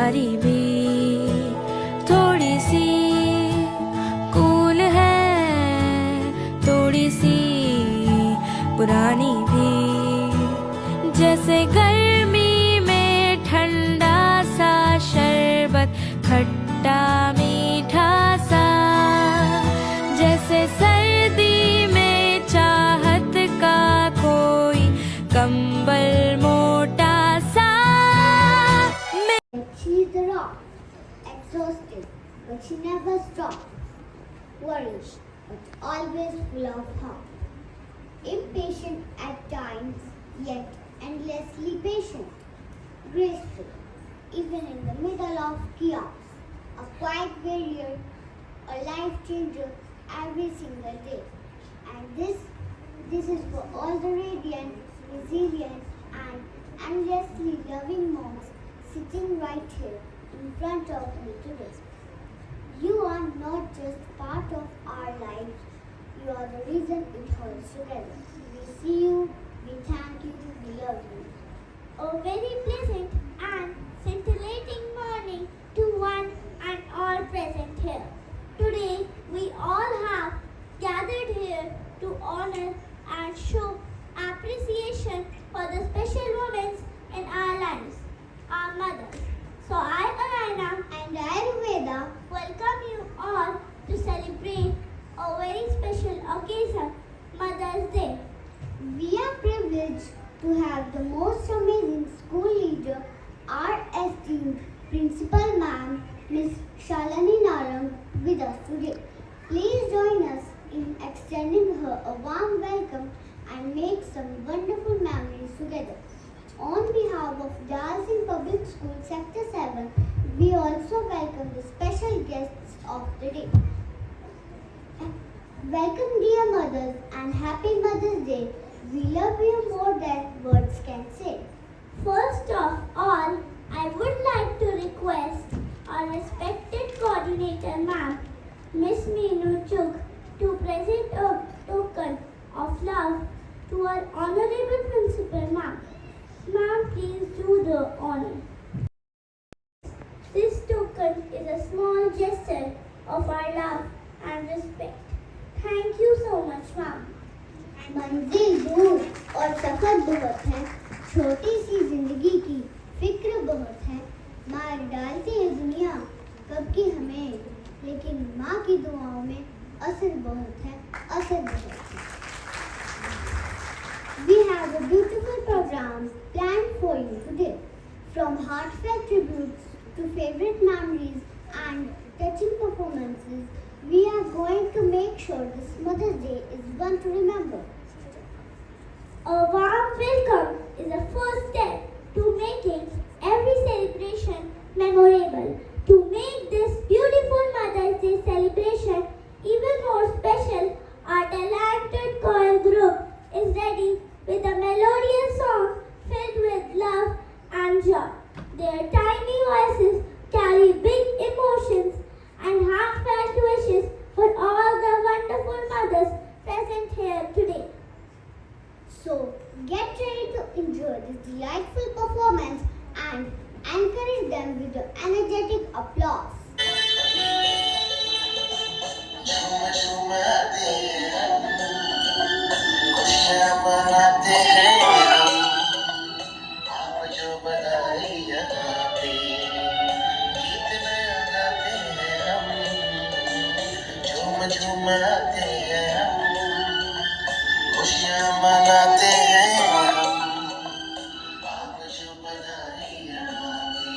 हमारी भी थोड़ी सी कूल है, थोड़ी सी पुरानी भी, जैसे गर्मी में ठंडा सा शरबत खट्टा मीठा सा, जैसे सर्दी में चाहत का कोई कंबल मोटा सा। She's the rock, exhausted, but she never stops. Worried, but always full of hope. Impatient at times, yet endlessly patient. Graceful, even in the middle of chaos. A quiet warrior, a life changer every single day. And this is for all the radiant, resilient, and endlessly loving moms sitting right here in front of me today. You are not just part of our lives, you are the reason it holds together. We see you, we thank you, we love you. A very pleasant and scintillating morning to one and all present here. Today, we all have gathered here to honor and show appreciation for the special moments in our lives, our mothers. So I, Arayana, And Ayurveda, welcome you all to celebrate a very special occasion, Mother's Day. we are privileged to have the most amazing school leader, our esteemed Principal Ma'am, Miss Shalini Narang, with us today. Please join us in extending her a warm welcome and make some wonderful memories together. On behalf of Dalsing Public School Sector 7, we also welcome the special guests of the day. Welcome, dear mothers, and happy Mother's Day. We love you more than words can say. First of all, I would like to request our respected coordinator ma'am, Miss Meenu Chugh, to present a token of love to our honorable principal ma'am. Ma'am, please do the honor. This token is a small gesture of our love and respect. Thank you so much, ma'am. मंजिल दूर और सफर बहुत है, छोटी सी जिंदगी की फिक्र बहुत है, मार डालती है दुनिया कब की हमें, लेकिन माँ की दुआओं में असर बहुत है, असर बहुत है. We have a beautiful program planned for you today, from heartfelt tributes to favorite memories and touching performances. We are going to make sure this Mother's Day is one to remember. A warm welcome is the first step to making every celebration memorable. To make this beautiful Mother's Day celebration even more special, our talented choir group is ready with a melodious song filled with love and joy. Their tiny voices carry big emotions and heartfelt wishes for all the wonderful mothers present here today. So get ready to enjoy this delightful performance and encourage them with your energetic applause. झूम झूमाते हैं खुशियाँ मनाते हैं आप जो बधाइयाँ गाते गीत नया गाते हैं झूम झूमाते हैं खुशियाँ मनाते हैं आप जो बधाइयाँ गाते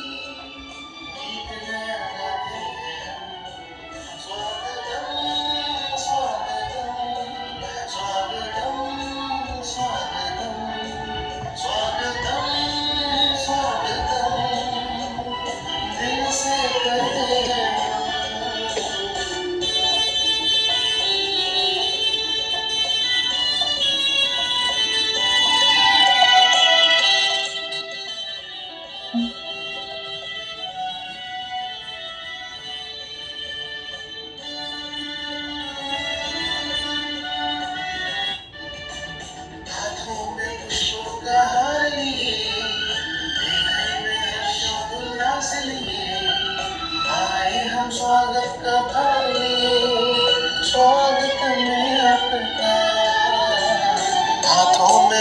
गीत नया गाते हैं स्वागतम स्वागतम स्वागतम स्वागतम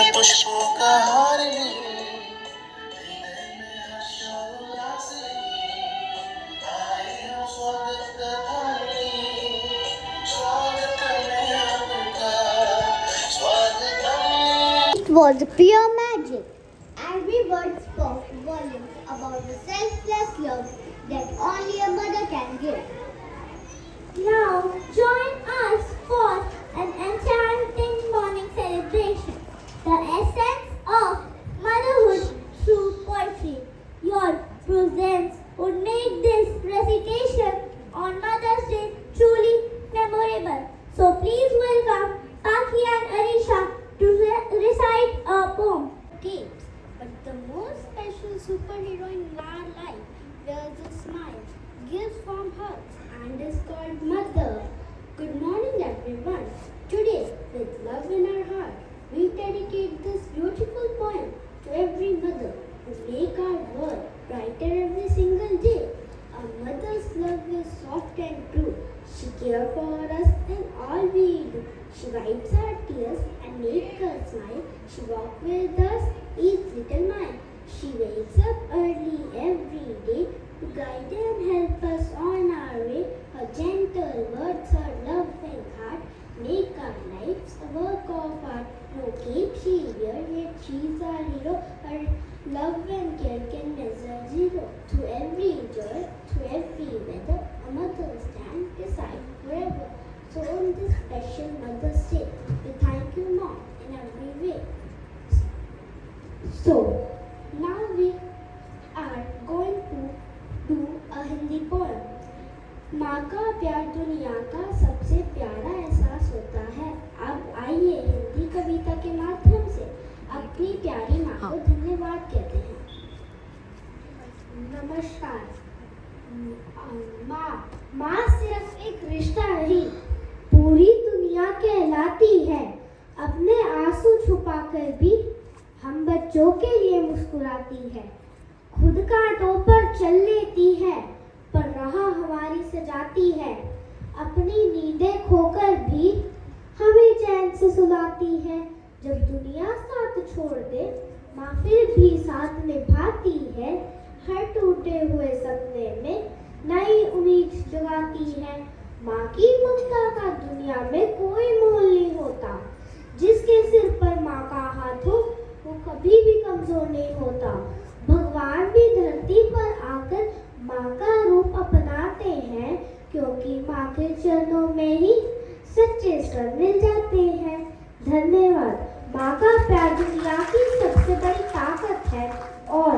पुष्पों का हार ली, हृदय में हर्षोल्लास ली, आए हम स्वागत का थाली, स्वागत है आपका, स्वागतम। It was pure magic. Every word spoke volumes about the selfless love that only a mother can give. Now join us for an enchanting morning celebration. The essence of motherhood through poetry. Your presence would make this recitation on Mother's Day truly memorable. So please welcome Paki and Arisha to recite a poem. Games, but the most special superhero in our life wears a smile, gives warm hugs, and is called Mother. Good morning, everyone. Today, with love in our heart, we dedicate this beautiful poem to every mother who make our world brighter every single day. A mother's love is soft and true. She cares for us in all we do. She wipes our tears and makes us smile. She walks with us each little mile. She wakes up early every day to guide and help us on our way. Her gentle words, her loving heart make our lives a work of art. No cape she wears, yet she's our hero. Her love and care can measure zero. Through every joy, through every weather, a mother stands beside forever. So on this special Mother's Day, we thank you, Mom, in every way. So now we are going to do a Hindi poem. माँ का प्यार दुनिया का सबसे प्यारा एहसास होता है। अब आइए हिंदी कविता के माध्यम से अपनी प्यारी माँ को धन्यवाद कहते हैं। नमस्कार। माँ सिर्फ एक रिश्ता नहीं, पूरी दुनिया कहलाती है। अपने आंसू छुपाकर भी हम बच्चों के लिए मुस्कुराती है। खुद कांटों पर चल लेती है, पर राह हमारी सजाती है। अपनी नींदें खोकर भी हमें चैन से सुलाती है। जब दुनिया साथ छोड़ दे, माँ फिर भी साथ निभाती है। हर टूटे हुए सपने में नई उम्मीद जगाती है। माँ की ममता का दुनिया में कोई मोल नहीं होता। जिसके सिर पर माँ का हाथ हो, वो कभी भी कमजोर नहीं होता। भगवान भी धरती पर आकर माँ का रूप अपनाते हैं, क्योंकि माँ के चरणों में ही सच्चे स्वर मिल जाते हैं। धन्यवाद। माँ का प्यार दुनिया की सबसे बड़ी ताकत है और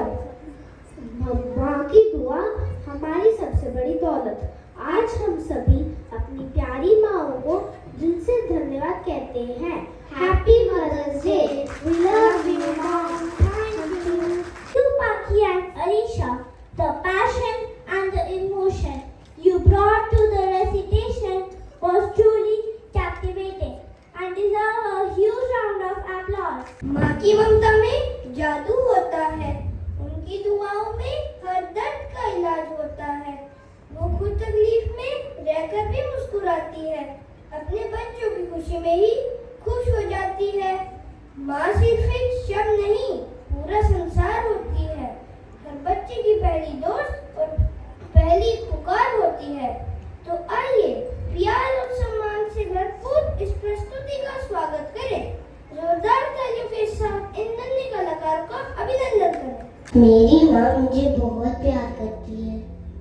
माँ की दुआ हमारी सबसे बड़ी दौलत। आज हम सभी अपनी प्यारी माँओं को दिल से धन्यवाद कहते हैं। Happy mother's day. We love you mom. Thank you. To Paki and Arisha, the passion and the emotion you brought to the recitation was truly captivating and deserve a huge round of applause. माँ की ममता में जादू होता है, उनकी दुआओं में हर दर्द का इलाज होता है। वो खुद तकलीफ में रहकर भी मुस्कुराती है, अपने बच्चों की खुशी में ही खुश हो जाती है। माँ सिर्फ एक शब्द नहीं, पूरा संसार होती है। हर बच्चे की पहली दोस्त और पहली पुकार होती है। तो आइए प्यार और सम्मान से भरपूर इस प्रस्तुति का स्वागत करें। जोरदार तालियों के साथ इन नन्हे कलाकारों का अभिनंदन करें। मेरी माँ मुझे बहुत प्यार करती है।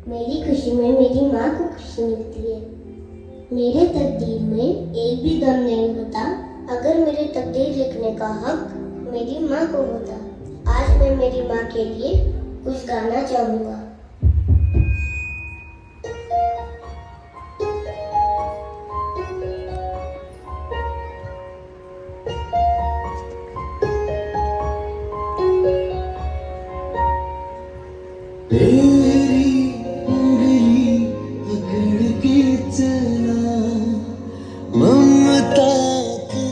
मेरी खुशी में मेरी माँ को खुशी मिलती है। मेरे तकदीर में एक भी गम नहीं होता अगर मेरे तकदीर लिखने का हक मेरी माँ को होता। आज मैं मेरी माँ के लिए कुछ गाना चाहूँगा। तेरी उंगली पकड़ के चला, ममता के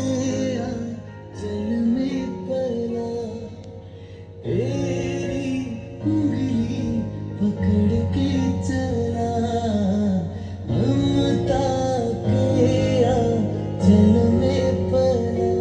आंचल में पला। तेरी उंगली पकड़ के चला, ममता के आंचल में पला।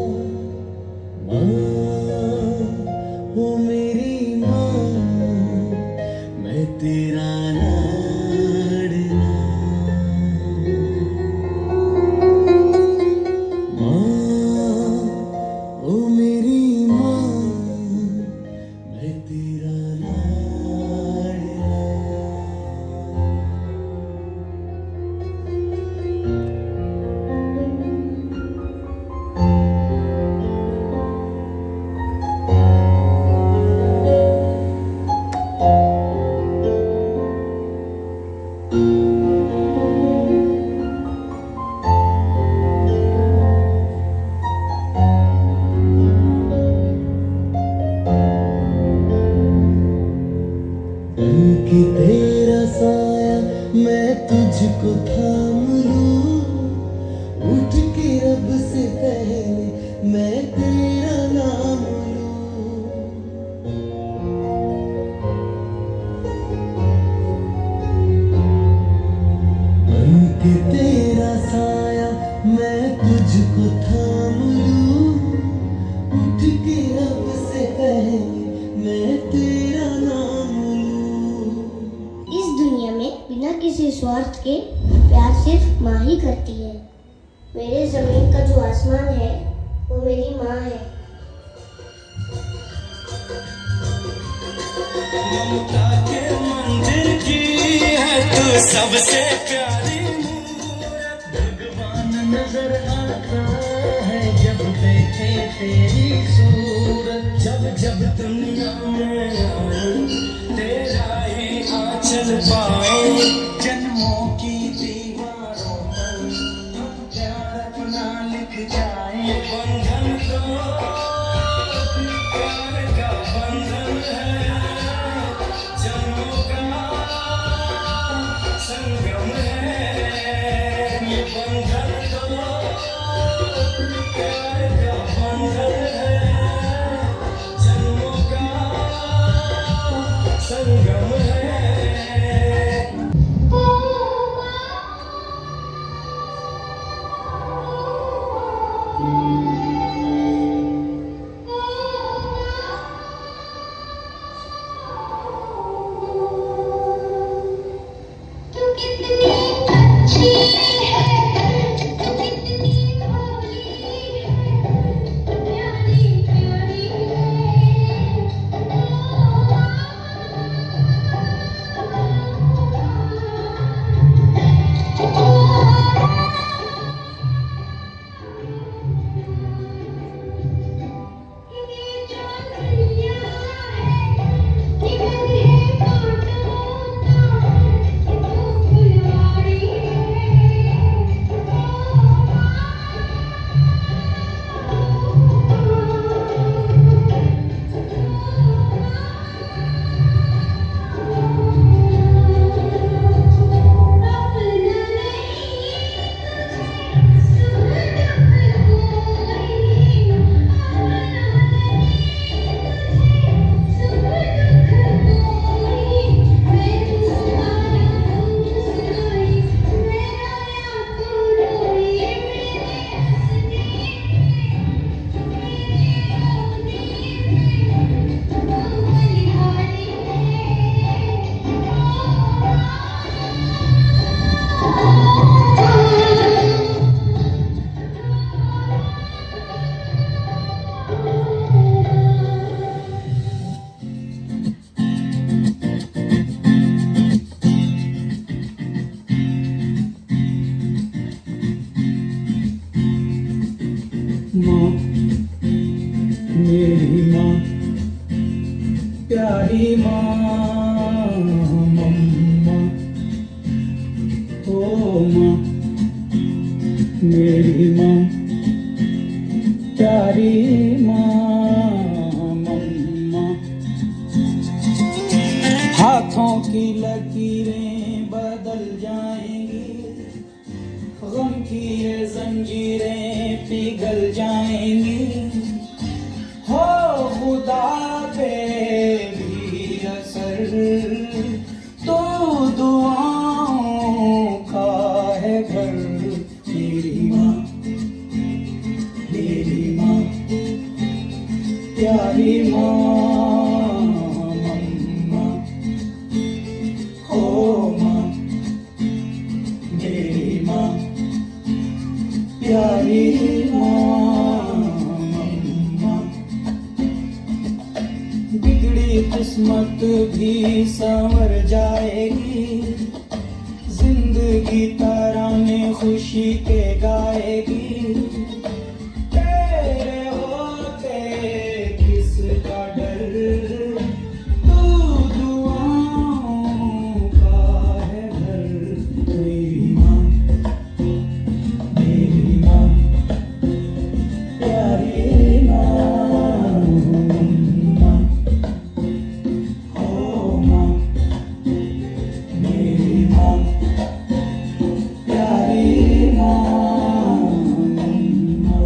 नॉर्थ के प्यार सिर्फ माँ ही करती है। मेरे ज़मीन का जो आसमान है वो मेरी माँ है। ममता के मंदिर की है तू सबसे प्यारी मूरत। भगवान नजर आता है जब देखे तेरी सूरत। जब जब दुनिया में आए तेरा ही आंचल पाए। जन्मों की दीवारों पर हम प्यार अपना लिख जाए। बंधन तो प्यार का बंधन है। जन्मों का संगम है। ये बंधन तो प्यार का बंधन है। जन्मों का संगम है। माँ मेरी माँ प्यारी माँ मम्मा ओ माँ मेरी माँ प्यारी माँ मम्मा। हाथों की लकीरें बदल जाएंगी। गम की ये जंजीरें पिघल जाएंगी। हो खुदा पे भी असर तो दुआओं का है घर। मेरी माँ प्यारी माँ मम्मा हो माँ मेरी माँ प्यारी माँ मम्मा। बिगड़ी किस्मत भी संवर जाएगी। जिंदगी तराने खुशी के गाएगी। तेरे होते किसका डर तू दुआओं का है घर। मेरी माँ प्यारी माँ मम्मा हो माँ मेरी माँ प्यारी माँ मम्मा।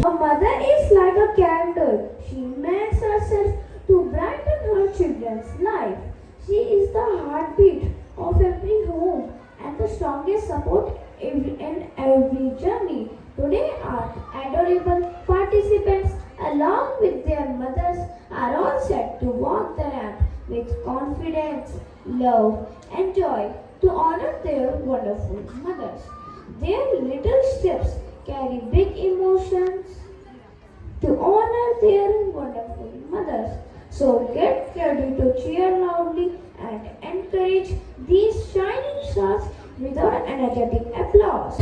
A mother is like a candle. She makes herself to brighten her children's life. She is the heartbeat of every home and the strongest support in every journey. Today, our adorable participants, along with their mothers, are all set to walk the ramp with confidence, love, and joy to honor their wonderful mothers. Their little steps carry big emotions to honor their wonderful mothers. So get ready to cheer loudly and encourage these shining stars with our energetic applause.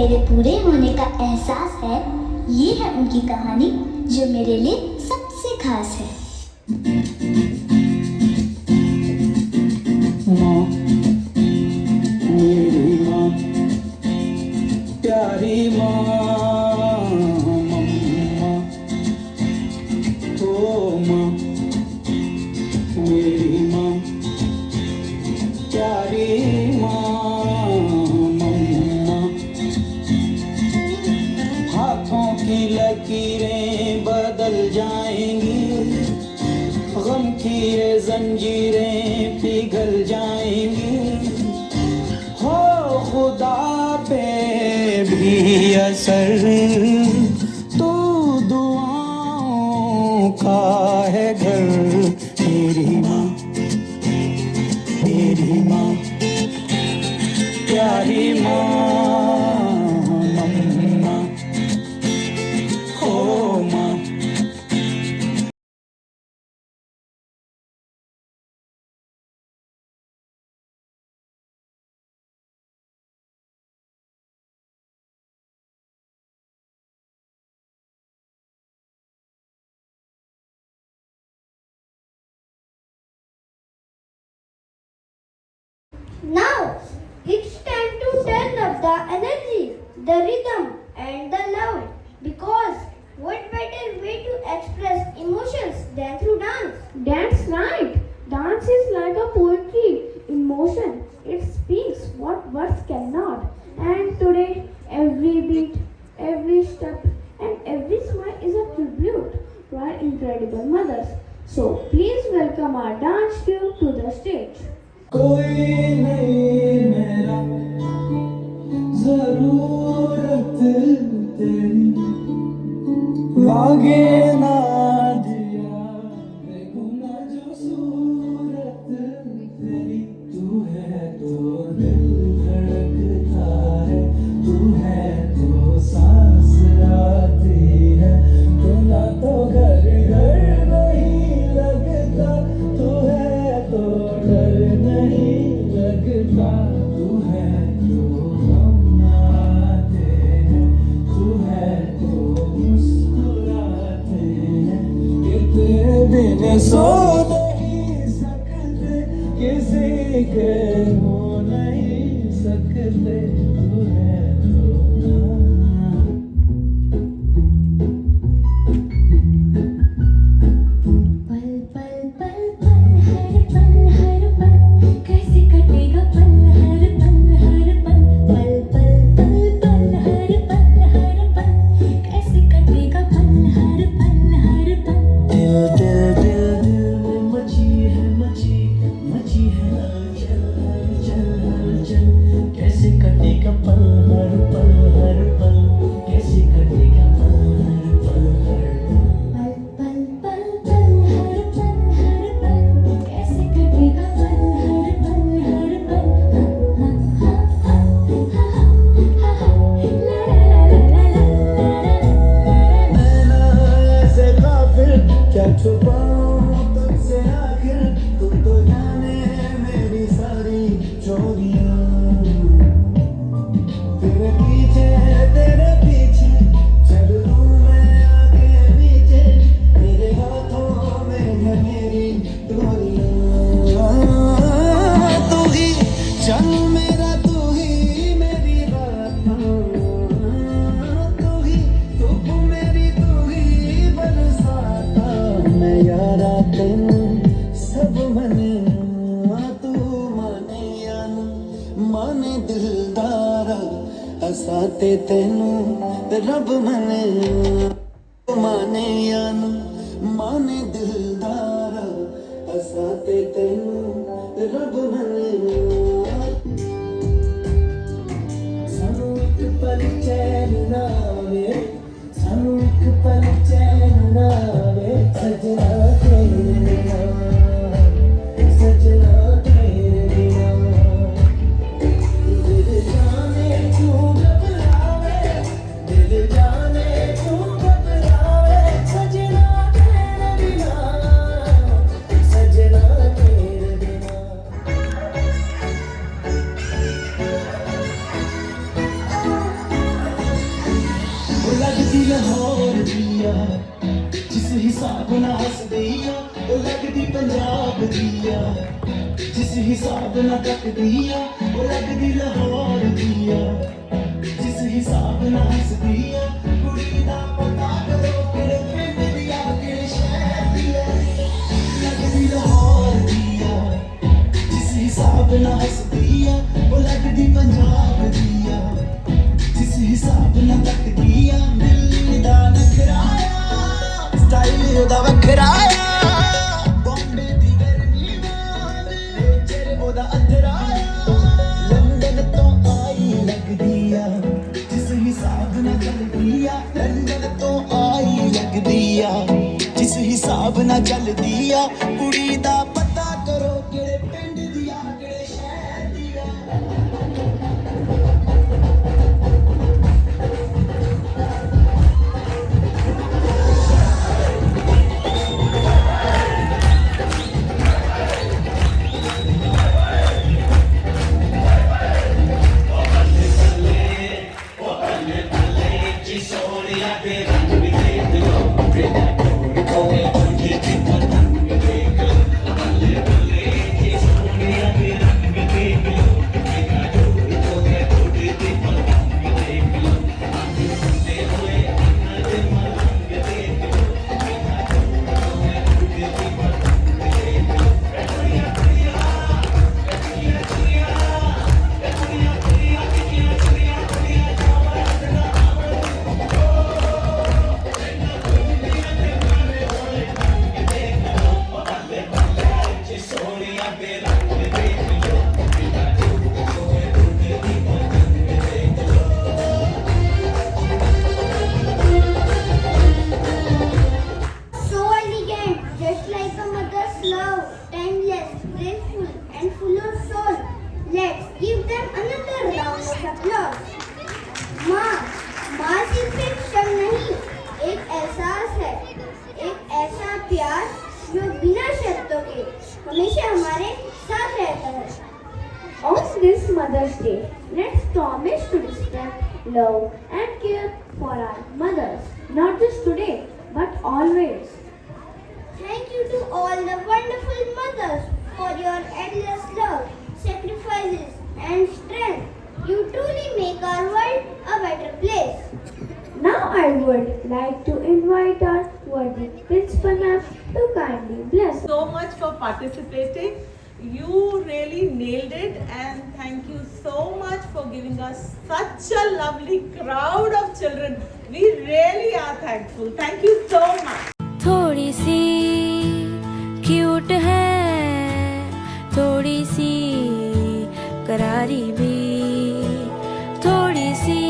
मेरे पूरे होने का एहसास है। ये है उनकी कहानी जो मेरे लिए सबसे खास है। माँ, मेरी माँ, प्यारी माँ, मम्मा, ओ माँ, मेरी माँ, प्यारी माँ, मम्मा। हाथों की लकीरें बदल जाएंगी, गम की ये जंजीरें पिघल जाएंगी। हो खुदा पे भी असर तो दुआओं का है घर। मेरी माँ, मेरी माँ, प्यारी माँ, मम्मा, ओ माँ। Now, it's time to turn up the energy, the rhythm and the love. Because what better way to express emotions than through dance? That's right. Dance is like a poetry in motion. It speaks what words cannot. And today, every beat, every step, and every smile is a tribute to our incredible mothers. So please welcome our dance crew to the stage. कोई नहीं मेरा जरूरत तेरी, लागे ना दिया देखूं ना जो सूरत तेरी। तू है तो दिल धड़कता है, तू है तो सांस आती है, तू ना तो घर घर नहीं लगता, तू है तो डर नहीं लगता, तू है तो हम आते हैं, तू है तो मुस्कुराते हैं। कि तेरे बिन सो नहीं सकते, किसी के हो नहीं सकते, तू है तो हम। पल पल पल पल हर पल कैसे कटेगा पल हर पल पल पल पल हर पल कैसे कटेगा पल हर पल। दिल दिल दिल दिल में मची है हलचल हलचल हलचल। कैसे कटेगा पल हर पल, कैसे कटेगा पल हर पल। पल पल पल हर पल कैसे कटेगा पल हर ऐसे काफिर क्या छुपाऊं तुझसे आखिर, तू तो जाने मेरी सारी चोरियां। तेरे पीछे चल लूं मैं आगे पीछे, तेरे हाथों में है मेरी डोरियां। तू ही चल मेरा, तू ही मेरी रात, तू ही धूप मेरी, तू ही बरसाता। मैं यारा तेनू सब मने, तू माने या ना माने दिलदारा, असा ते तेनू रब मने। माने या ना माने दिलदारा, असा ते तेनू रब मने। सानू एक पल चैन ना आवे, सानू एक पल चैन ना आवे, सजना तेरे बिना, सजना तेरे बिना। दिल जाने क्यों घबरावे, दिल जाने क्यों घबरावे, सजना तेरे बिना, सजना तेरे बिना। दिया जिस हिसाब ना तक दिया वो लगदी लाहौर दिया जिस हिसाब ना हस दिया कुड़ी दा पता करो किड़े पिंड दिया किड़े शहर दिया लगदी लाहौर दिया जिस हिसाब ना हस दिया वो लगदी पंजाब दिया जिस हिसाब ना तक दिया दिल दा नखराया स्टाइल ओदा वखराया बॉम्बे दी गर्मी नाल नेचर ओदा अथराया लंदन तो आई लगदी आ जिस हिसाब ना चलदी आ लंदन तो आई लगदी आ जिस हिसाब ना चलदी आ कुड़ी दा पता करो किड़े पिंड दिया किड़े शहर दिया So elegant, just like a mother's love, timeless, graceful, and full of soul. Let's give them another round of applause. माँ, माँ सिर्फ एक शब्द नहीं, एक एहसास है, एक ऐसा प्यार जो बिना शब्दों के हमेशा हमारे साथ रहता है. On this Mother's Day, let's promise to respect, love, and care for our mothers, not just today, but always. Thank you to all the wonderful mothers for your endless love, sacrifices, and strength. You truly make our world a better place. Now I would like to invite our worthy principal ma'am to kindly bless. So much for participating. You really nailed it, and thank you so much for giving us such a lovely crowd of children. We really are thankful. Thank you so much. थोड़ी सी cute है, थोड़ी सी करारी भी, थोड़ी सी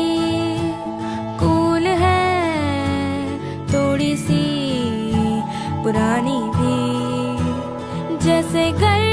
cool है, थोड़ी सी पुरानी भी, जैसे घर